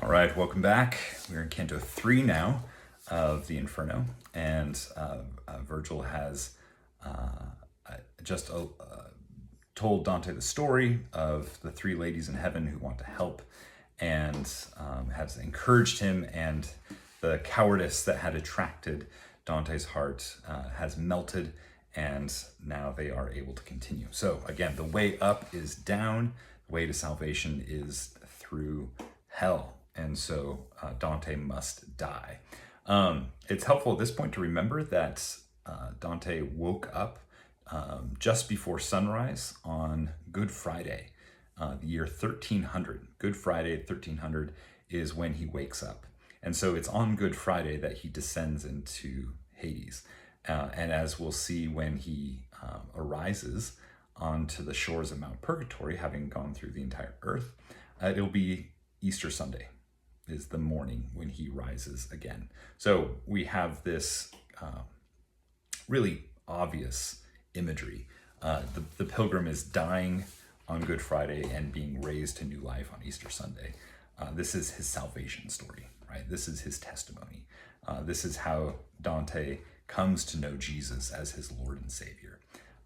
All right, welcome back. We're in Canto 3 now of the Inferno, and Virgil has just told Dante the story of the three ladies in heaven who want to help, and has encouraged him, and the cowardice that had attracted Dante's heart has melted, and now they are able to continue. So again, the way up is down, the way to salvation is through hell. And so Dante must die. It's helpful at this point to remember that Dante woke up just before sunrise on Good Friday, the year 1300. Good Friday, 1300 is when he wakes up. And so it's on Good Friday that he descends into Hades. And as we'll see when he arises onto the shores of Mount Purgatory, having gone through the entire earth, it'll be Easter Sunday is the morning when he rises again. So we have this really obvious imagery. The pilgrim is dying on Good Friday and being raised to new life on Easter Sunday. This is his salvation story, right? This is his testimony. This is how Dante comes to know Jesus as his Lord and Savior.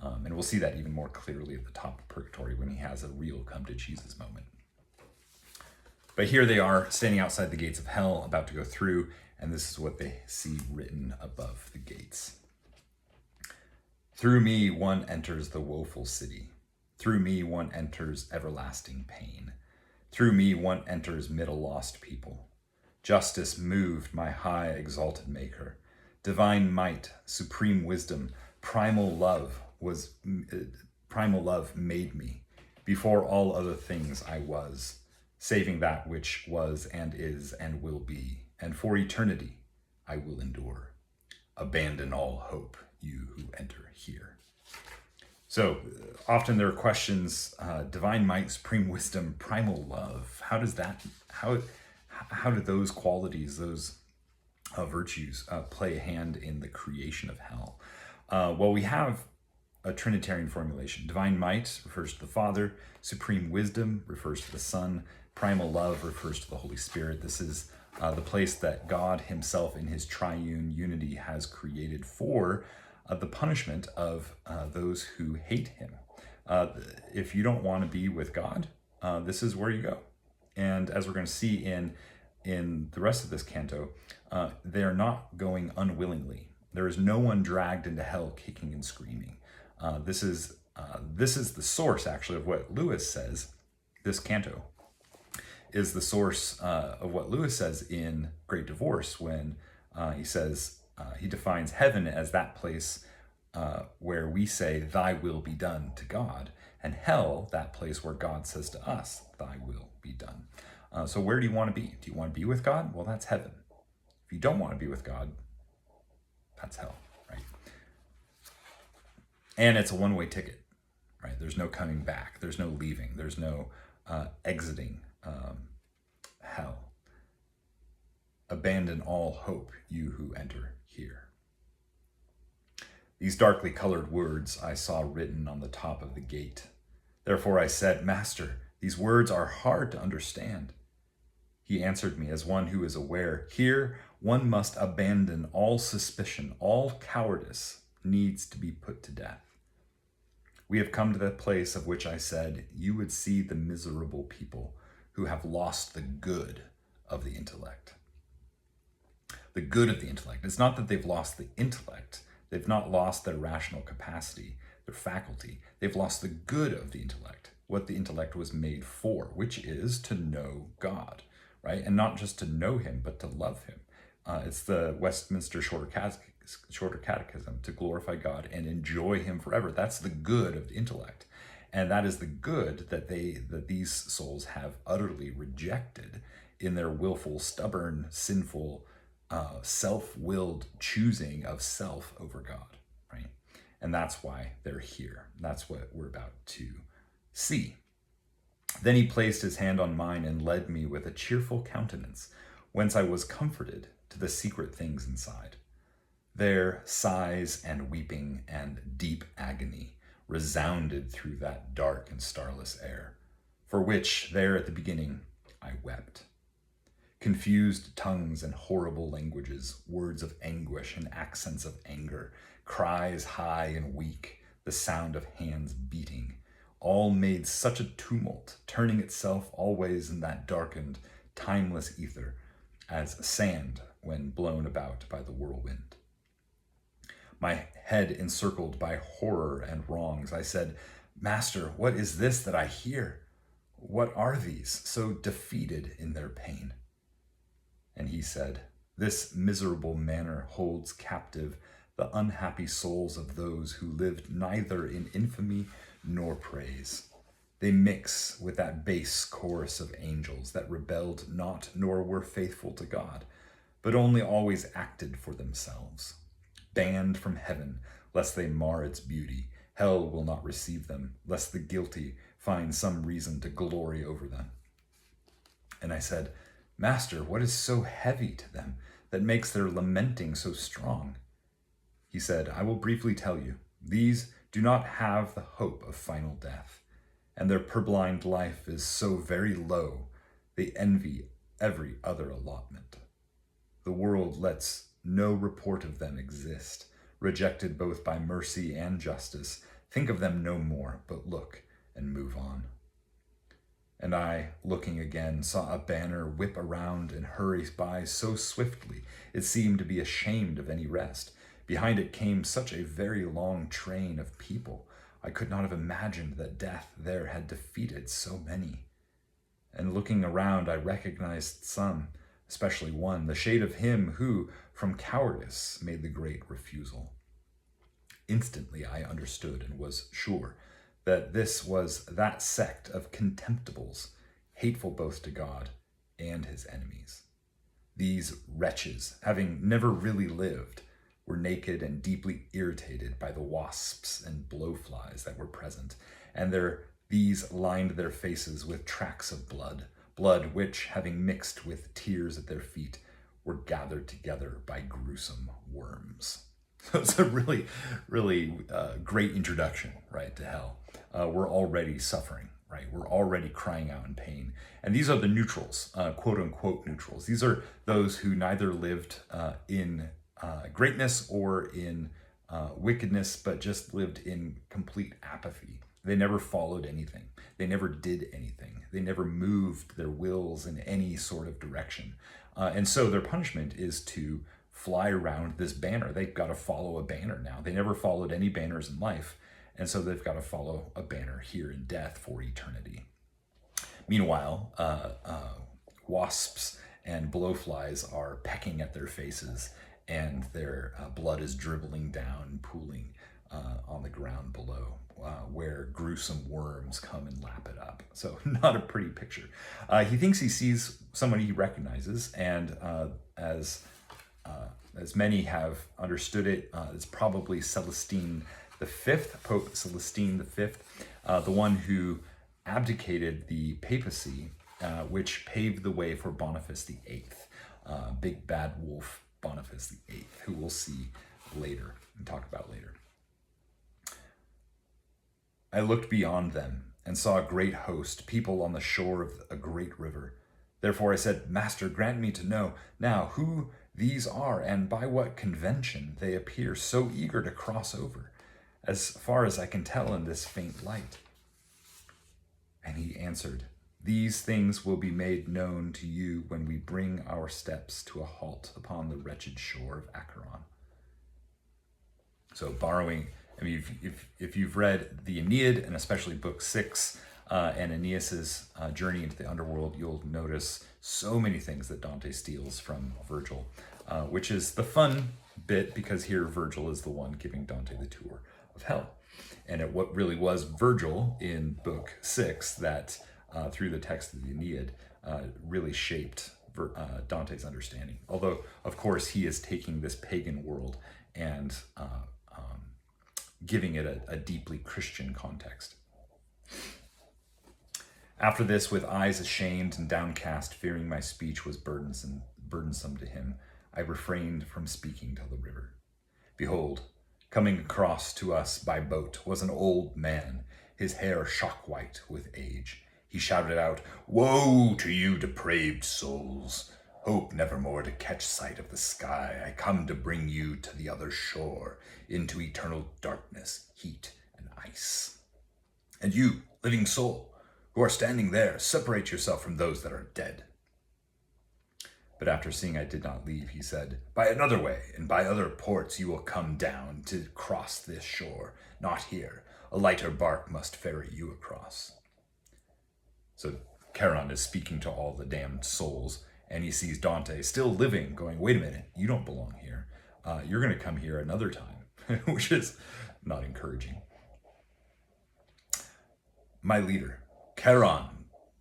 And we'll see that even more clearly at the top of Purgatory when he has a real come to Jesus moment. But here they are standing outside the gates of hell, about to go through, and this is what they see written above the gates. Through me one enters the woeful city. Through me one enters everlasting pain. Through me one enters mid a lost people. Justice moved my high exalted maker. Divine might, supreme wisdom, primal love made me. Before all other things I was, saving that which was and is and will be, and for eternity I will endure. Abandon all hope, you who enter here. So often there are questions, divine might, supreme wisdom, primal love. How do those qualities, those virtues play a hand in the creation of hell? Well, we have a Trinitarian formulation. Divine might refers to the Father, supreme wisdom refers to the Son, primal love refers to the Holy Spirit. This is the place that God himself in his triune unity has created for the punishment of those who hate him. If you don't want to be with God, this is where you go. And as we're going to see in the rest of this canto, they're not going unwillingly. There is no one dragged into hell kicking and screaming. This is the source, actually, of what Lewis says. This canto is the source of what Lewis says in Great Divorce, when he says, he defines heaven as that place where we say, thy will be done to God, and hell, that place where God says to us, thy will be done. So where do you want to be? Do you want to be with God? Well, that's heaven. If you don't want to be with God, that's hell, right? And it's a one-way ticket, right? There's no coming back. There's no leaving. There's no exiting hell. Abandon all hope, you who enter here. These darkly colored words I saw written on the top of the gate. Therefore I said, Master, these words are hard to understand. He answered me as one who is aware. Here one must abandon all suspicion, all cowardice needs to be put to death. We have come to that place of which I said, you would see the miserable people who have lost the good of the intellect. The good of the intellect. It's not that they've lost the intellect. They've not lost their rational capacity, their faculty. They've lost the good of the intellect, what the intellect was made for, which is to know God, right? And not just to know him, but to love him. It's the Westminster Shorter Catechism, to glorify God and enjoy him forever. That's the good of the intellect. And that is the good that these souls have utterly rejected in their willful, stubborn, sinful, self-willed choosing of self over God, right? And that's why they're here. That's what we're about to see. Then he placed his hand on mine and led me with a cheerful countenance, whence I was comforted to the secret things inside. There sighs and weeping and deep agony resounded through that dark and starless air, for which there at the beginning I wept. confused tongues and horrible languages, words of anguish and accents of anger, cries high and weak, the sound of hands beating, all made such a tumult, turning itself always in that darkened, timeless ether, as sand when blown about by the whirlwind. My head encircled by horror and wrongs, I said, "Master, what is this that I hear? What are these, so defeated in their pain?" And he said, "This miserable manner holds captive the unhappy souls of those who lived neither in infamy nor praise. They mix with that base chorus of angels that rebelled not nor were faithful to God, but only always acted for themselves. Banned from heaven, lest they mar its beauty, hell will not receive them, lest the guilty find some reason to glory over them." And I said, "Master, what is so heavy to them that makes their lamenting so strong?" He said, "I will briefly tell you. These do not have the hope of final death, and their purblind life is so very low, they envy every other allotment. The world lets no report of them exist, rejected both by mercy and justice. Think of them no more, but look and move on." And I, looking again, saw a banner whip around and hurry by so swiftly it seemed to be ashamed of any rest. Behind it came such a very long train of people. I could not have imagined that death there had defeated so many. And looking around, I recognized some, especially one, the shade of him who, from cowardice, made the great refusal. Instantly I understood and was sure that this was that sect of contemptibles, hateful both to God and his enemies. These wretches, having never really lived, were naked and deeply irritated by the wasps and blowflies that were present, and these lined their faces with tracks of blood which, having mixed with tears at their feet, were gathered together by gruesome worms. So it's a really, really great introduction, right, to hell. We're already suffering, right? We're already crying out in pain. And these are the neutrals, quote unquote neutrals. These are those who neither lived in greatness or in wickedness, but just lived in complete apathy. They never followed anything. They never did anything. They never moved their wills in any sort of direction. And so their punishment is to fly around this banner. They've got to follow a banner now. They never followed any banners in life. And so they've got to follow a banner here in death for eternity. Meanwhile, wasps and blowflies are pecking at their faces, and their blood is dribbling down, pooling on the ground below, where gruesome worms come and lap it up. So not a pretty picture. He thinks he sees somebody he recognizes, and as many have understood it, it's probably Celestine V, Pope Celestine V, the one who abdicated the papacy, which paved the way for Boniface VIII, big bad wolf Boniface VIII, who we'll see later and talk about later. I looked beyond them and saw a great host, people on the shore of a great river. Therefore I said, "Master, grant me to know now who these are and by what convention they appear so eager to cross over, as far as I can tell in this faint light." And he answered, "These things will be made known to you when we bring our steps to a halt upon the wretched shore of Acheron." So borrowing, I mean, if you've read the Aeneid, and especially book 6, and Aeneas's journey into the underworld, you'll notice so many things that Dante steals from Virgil, which is the fun bit, because here Virgil is the one giving Dante the tour of hell. And it what really was Virgil in book 6 that, through the text of the Aeneid, really shaped Dante's understanding. Although, of course, he is taking this pagan world and giving it a deeply Christian context. After this, with eyes ashamed and downcast, fearing my speech was burdensome to him, I refrained from speaking to the river. Behold, coming across to us by boat was an old man, his hair shock-white with age. He shouted out, "Woe to you, depraved souls! Hope nevermore to catch sight of the sky. I come to bring you to the other shore, into eternal darkness, heat, and ice. And you, living soul, who are standing there, separate yourself from those that are dead. But after seeing I did not leave, he said, by another way, and by other ports you will come down to cross this shore, not here. A lighter bark must ferry you across. So Charon is speaking to all the damned souls, and he sees Dante still living, going, wait a minute, you don't belong here. You're going to come here another time, which is not encouraging. My leader, Charon,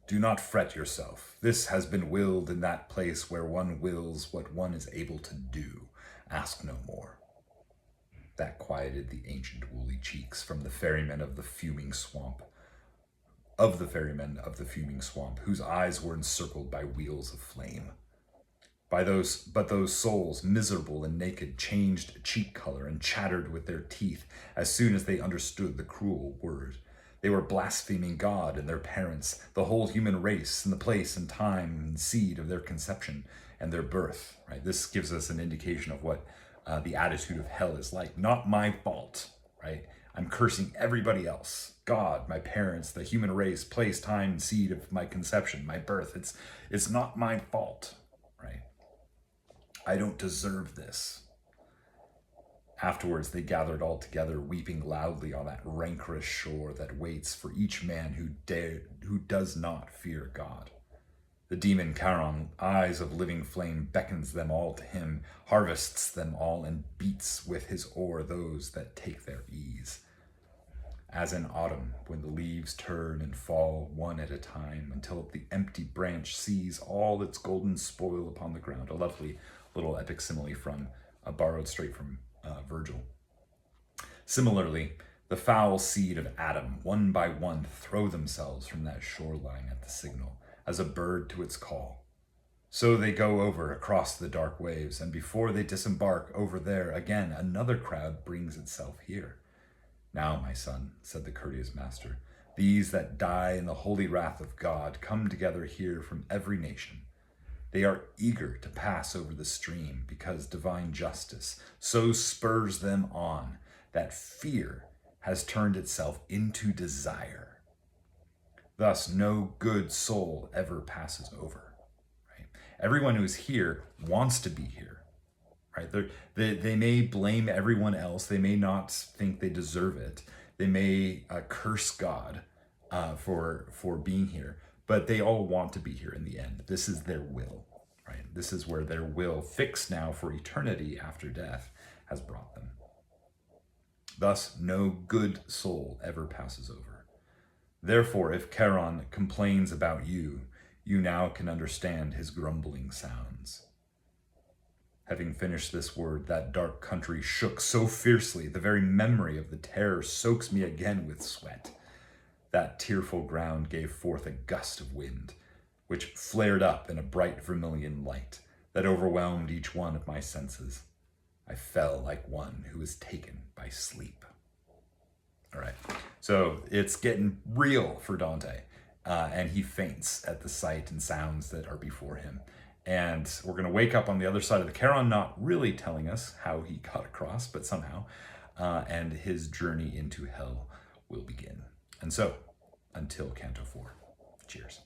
do not fret yourself. This has been willed in that place where one wills what one is able to do. Ask no more. That quieted the ancient woolly cheeks from the ferrymen of the fuming swamp, whose eyes were encircled by wheels of flame. But those souls, miserable and naked, changed cheek color and chattered with their teeth as soon as they understood the cruel word. They were blaspheming God and their parents, the whole human race, and the place and time and seed of their conception and their birth. Right? This gives us an indication of what the attitude of hell is like. Not my fault, right? I'm cursing everybody else. God, my parents, the human race, place, time, and seed of my conception, my birth. It's not my fault, right? I don't deserve this. Afterwards, they gathered all together, weeping loudly on that rancorous shore that waits for each man who does not fear God. The demon Charon, eyes of living flame, beckons them all to him, harvests them all, and beats with his oar those that take their ease. As in autumn, when the leaves turn and fall one at a time, until the empty branch sees all its golden spoil upon the ground. A lovely little epic simile borrowed straight from Virgil. Similarly, the foul seed of Adam, one by one, throw themselves from that shoreline at the signal, as a bird to its call. So they go over across the dark waves, and before they disembark over there again, another crowd brings itself here. Now, my son, said the courteous master, these that die in the holy wrath of God come together here from every nation. They are eager to pass over the stream because divine justice so spurs them on that fear has turned itself into desire. Thus, no good soul ever passes over. Right? Everyone who's here wants to be here. Right? They may blame everyone else. They may not think they deserve it. They may curse God for being here, but they all want to be here in the end. This is their will. Right? This is where their will, fixed now for eternity after death, has brought them. Thus, no good soul ever passes over. Therefore, if Charon complains about you, you now can understand his grumbling sounds. Having finished this word, that dark country shook so fiercely, the very memory of the terror soaks me again with sweat. That tearful ground gave forth a gust of wind, which flared up in a bright vermilion light that overwhelmed each one of my senses. I fell like one who is taken by sleep. All right, so it's getting real for Dante, and he faints at the sight and sounds that are before him. And we're going to wake up on the other side of the Charon, not really telling us how he got across, but somehow, and his journey into hell will begin. And so, until Canto 4. Cheers.